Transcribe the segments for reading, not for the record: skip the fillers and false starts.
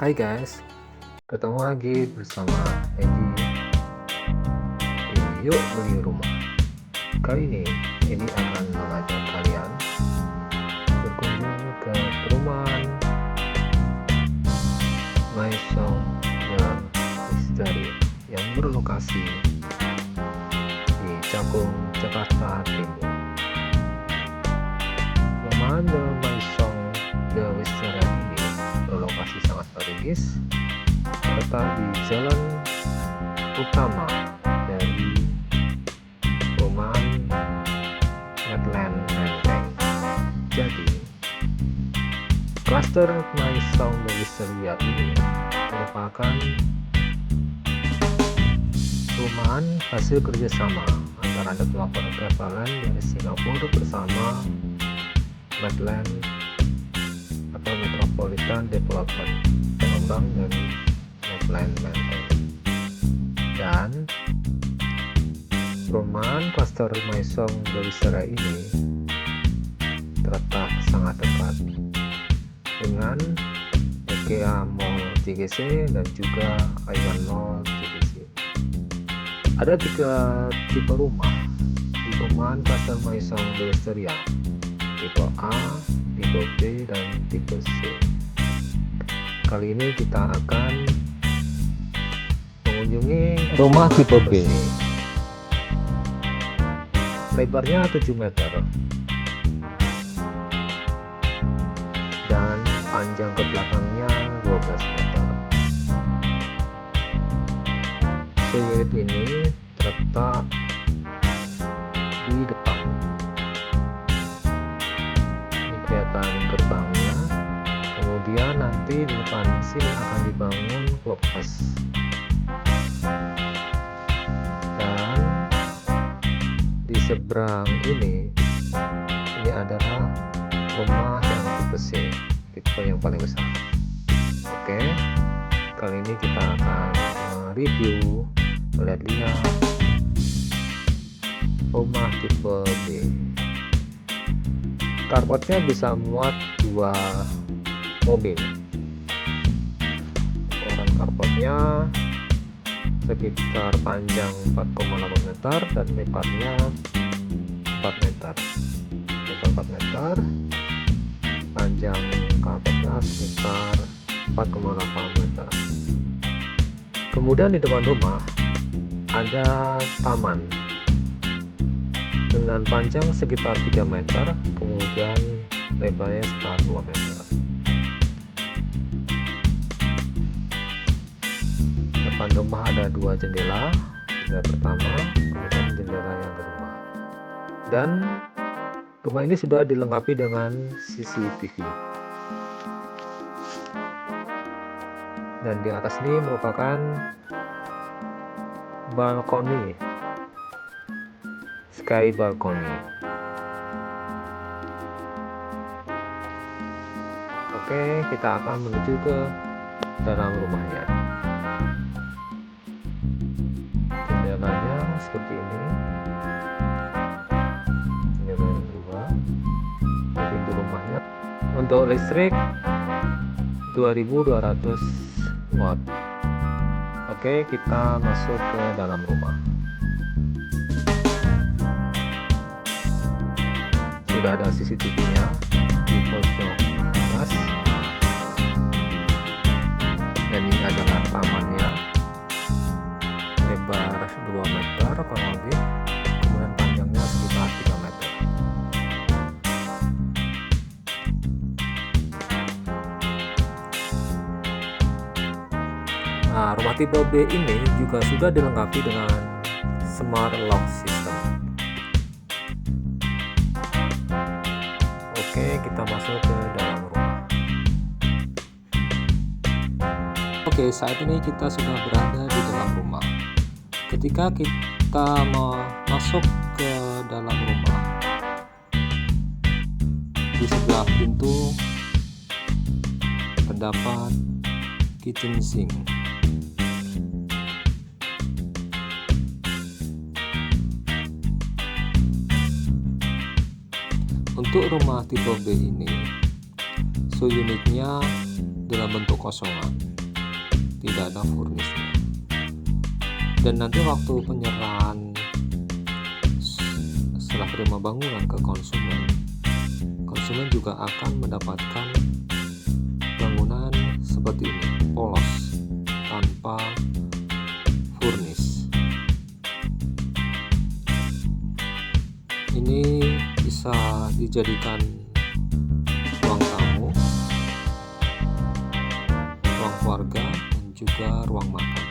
Hai guys, ketemu lagi bersama Edi di Yuk Beli Rumah. Kali ini akan mengajak kalian berkunjung ke perumahan Maison de Misteri yang berlokasi di Cakung, Jakarta Timur. Perumahan The Maison de Misteri ini berlokasi sangat strategis, terletak di jalan utama dari perumahan Wetland Menteng. Jadi, klaster Maison de Misteri ini merupakan perumahan hasil kerjasama antara developer Everland dari Singapura bersama Wetland atau Metropolitan Development, pengembang dari Wetland Menteng. Dan perumahan klaster Maison de Misteri ini terletak sangat dekat dengan IKEA Mall JGC dan juga Iwan Mall JGC. Ada 3 tipe rumah di perumahan klaster Maison de Misteri, tipe A, tipe B, dan tipe C. Kali ini kita akan mengunjungi Rumah tipe B. Lebarnya 7 meter dan panjang ke belakangnya 12 meter. Unit ini terletak di depan. Ini kelihatan gerbangnya. Kemudian nanti di depan sini akan dibangun clubhouse. Dan di seberang ini adalah rumah yang tipe C, tipe yang paling besar. Oke, kali ini kita akan review, lihat rumah tipe B. Carportnya bisa muat 2 mobil. Ukuran carportnya sekitar panjang 4,8 meter dan lebarnya 4 meter. Lebar 4 meter, panjang carportnya sekitar 4,8 meter. Kemudian di depan rumah ada taman dengan panjang sekitar 3 meter, kemudian lebarnya sekitar 2 meter. Depan rumah ada 2 jendela, jendela pertama, kemudian jendela yang kedua. Dan rumah ini sudah dilengkapi dengan CCTV. Dan di atas ini merupakan balkoni, sky balkoni. Oke, kita akan menuju ke dalam rumahnya. Jendelanya seperti ini. Jendela yang kedua, pintu rumahnya. Untuk listrik 2200 watt. Oke, kita masuk ke dalam rumah. Sudah ada CCTV-nya di pojok atas. Dan ini adalah tamannya, lebar 2 meter kurang lebih, kemudian panjangnya sekitar 3 meter. Nah, rumah tipe B ini juga sudah dilengkapi dengan smart lock system. Oke, kita masuk ke dalam rumah. Oke, saat ini kita sudah berada di dalam rumah. Ketika kita mau masuk ke dalam rumah, di sebelah pintu terdapat kitchen sink. Untuk rumah tipe B ini, unitnya dalam bentuk kosongan. tidak ada furnisnya. Dan nanti waktu penyerahan setelah terima bangunan ke konsumen juga akan mendapatkan bangunan seperti ini, polos, tanpa furnis. Ini bisa dijadikan ruang tamu, ruang keluarga, dan juga ruang makan.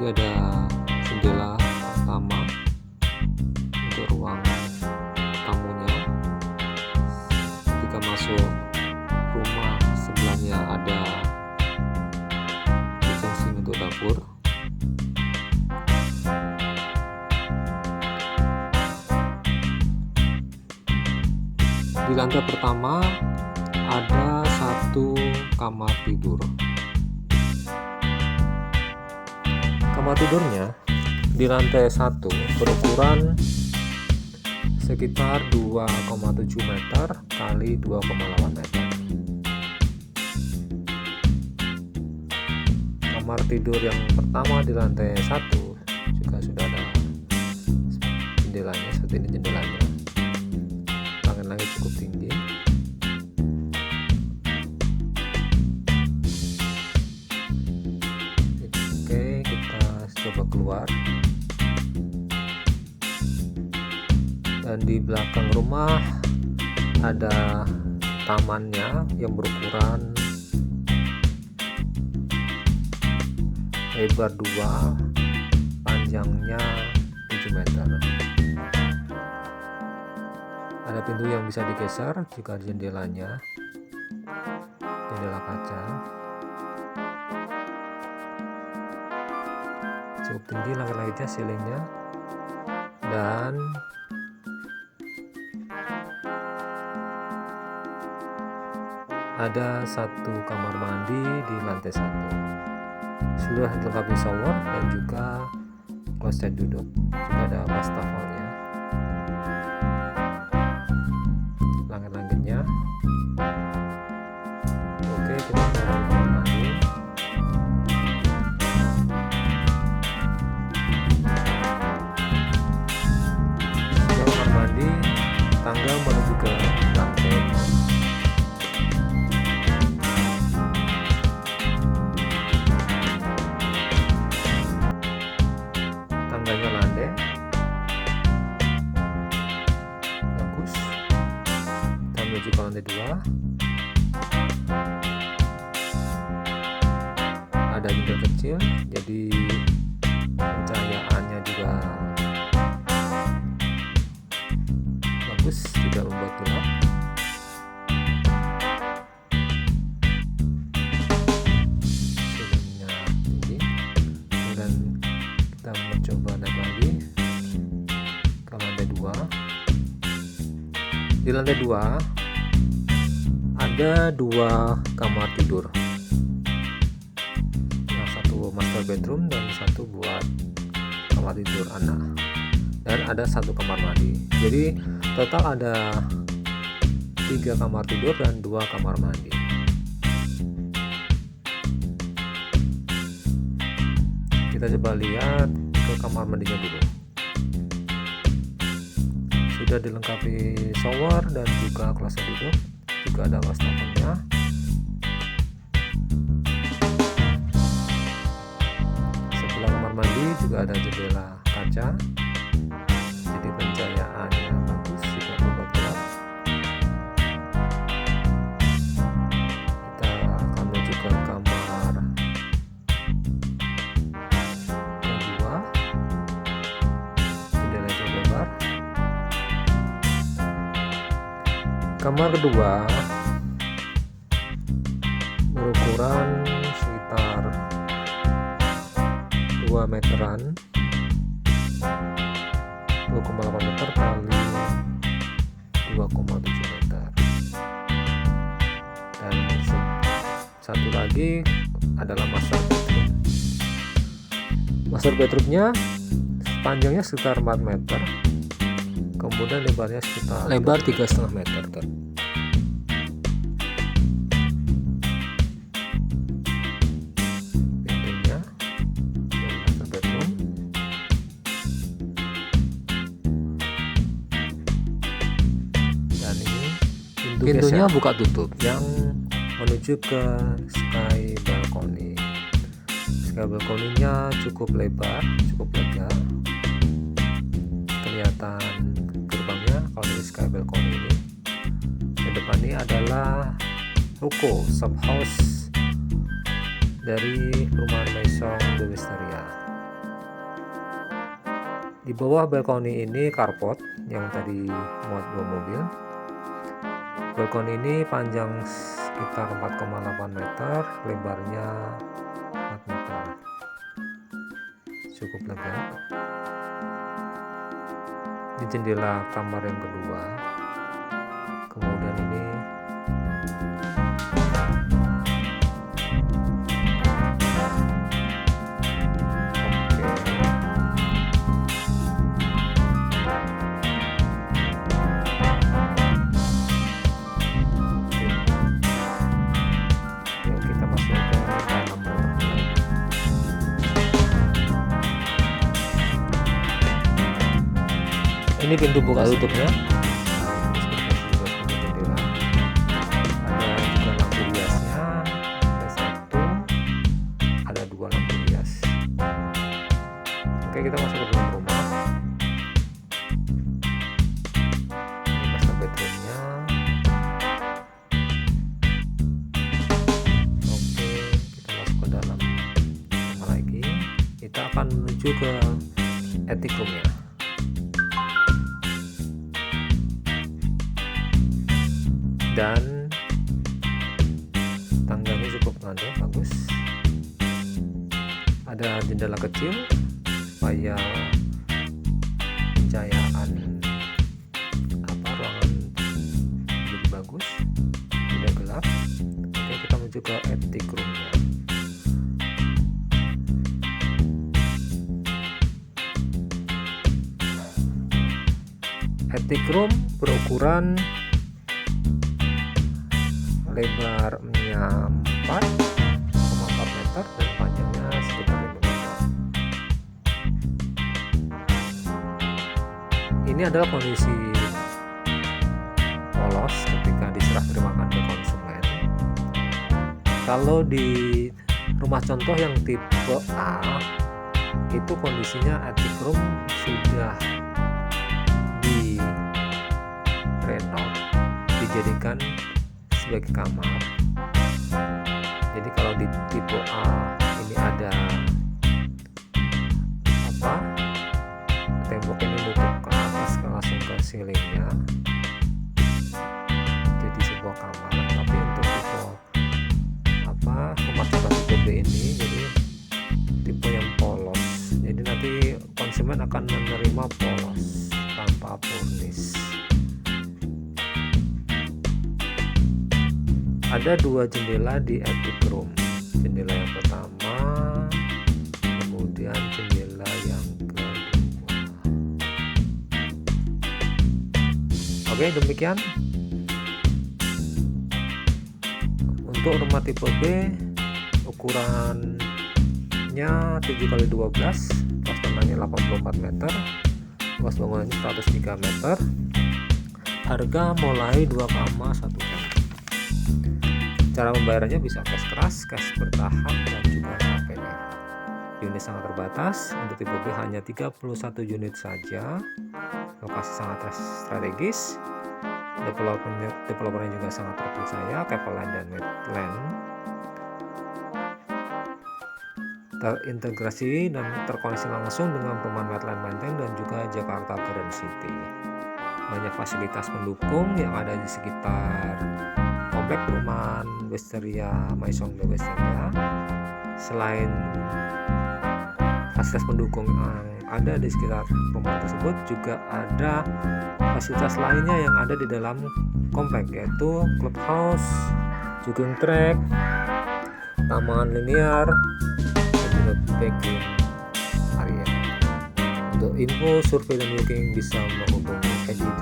Jadi ada jendela pertama untuk ruang tamunya. Ketika masuk rumah, sebelahnya ada kitchen sink untuk dapur. Di lantai pertama ada satu kamar tidur. Kamar tidurnya di lantai 1 berukuran sekitar 2,7 meter kali 2,8 meter. Kamar tidur yang pertama di lantai 1 juga sudah ada jendelanya, seperti ini jendelanya. Langit-langit cukup tinggi. Oke, kita coba keluar. Dan di belakang rumah ada tamannya yang berukuran lebar 2, panjangnya 7 meter. Ada pintu yang bisa digeser, juga ada jendelanya, jendela kaca. Cukup tinggi langit-langitnya, ceilingnya. Dan ada satu kamar mandi di lantai 1. Sudah dilengkapi shower dan juga kloset duduk, juga ada wastafelnya. Langit-langitnya. Oke, kita mulai kamar mandi. Di kamar mandi, tangga menuju ke lantai. Tangganya landai, bagus. Kita menuju ke lantai 2. Ada jendela kecil, jadi pencahayaannya juga bagus, tidak membuat gelap. Ceilingnya tinggi. Kemudian kita mencoba naik lagi ke lantai 2. Di lantai 2 ada 2 kamar tidur, yang satu master bedroom dan satu buat kamar tidur anak, dan ada satu kamar mandi. Jadi total ada 3 kamar tidur dan 2 kamar mandi. Kita coba lihat ke kamar mandinya dulu. Sudah dilengkapi shower dan juga kloset duduk, juga ada wastafelnya. Sebelah kamar mandi juga ada jendela kaca, jadi pencahayaannya bagus, tidak membuat gelap. Kita akan menuju ke kamar kedua, jendela cukup lebar. Kamar kedua berukuran sekitar 2 meteran, 2,8 meter kali 2,7 meter. Dan satu lagi adalah master bedroom. Master bedroomnya panjangnya sekitar 4 meter kemudian lebarnya sekitar lebar 3,5 meter. Pintunya master bedroom. Dan ini pintunya buka tutup yang menuju ke sky balcony. Sky balcony-nya cukup lebar, cukup lega. Kelihatan gerbangnya kalau dari sky balcony ini. Di depan ini adalah ruko sub house dari perumahan Maison de Wisteria. Di bawah balkoni ini carport yang tadi muat 2 mobil. Balkoni ini panjang sekitar 4,8 meter, lebarnya 4 meter. Cukup lega. Ini jendela kamar yang kedua. Kemudian ini ini pintu buka tutupnya. Ada juga lampu hiasnya, ada 1, ada 2 lampu hias. Oke, kita masuk ke dalam rumah. Ini master bedroomnya. Oke, kita masuk ke dalam rumah lagi. Kita akan menuju ke attic roomnya. Dan tangganya cukup melandai, bagus. Ada jendela kecil supaya pencahayaan ruangan lebih bagus, tidak gelap. Oke, kita menuju ke attic roomnya. Attic room berukuran lebarnya 4,4 meter dan panjangnya sekitar 5 meter. Ini adalah kondisi polos ketika diserah terimakan ke konsumen. Kalau di rumah contoh yang tipe A itu kondisinya attic room sudah direnov, dijadikan sebagai kamar. Jadi kalau di tipe A ini ada tembok ini nutup ke atas langsung ke ceilingnya, jadi sebuah kamar. Tapi untuk tipe rumah contoh tipe B ini jadi tipe yang polos. Jadi nanti konsumen akan menerima polos tanpa furnish. Ada 2 jendela di attic room. Jendela yang pertama, kemudian jendela yang kedua. Oke, demikian untuk rumah tipe B. Ukurannya 7x12, luas tanahnya 84 meter, luas bangunannya 103 meter. Harga mulai 2,1 M. Cara pembayarannya bisa cash keras, cash bertahap, dan juga KPR. Unit sangat terbatas. Untuk tipe B hanya 31 unit saja. Lokasi sangat strategis. Developernya juga sangat terpercaya, Capeland dan Medland. Terintegrasi dan terkoneksi langsung dengan perumahan Medland Menteng dan juga Jakarta Garden City. Banyak fasilitas pendukung yang ada di sekitar komplek perumahan Wisteria Maison de Wisteria. Selain fasilitas pendukung yang ada di sekitar perumahan tersebut, juga ada fasilitas lainnya yang ada di dalam komplek, yaitu clubhouse, jogging track, taman linear, dan juga backing area. Untuk info, survei, dan booking bisa menghubungi edit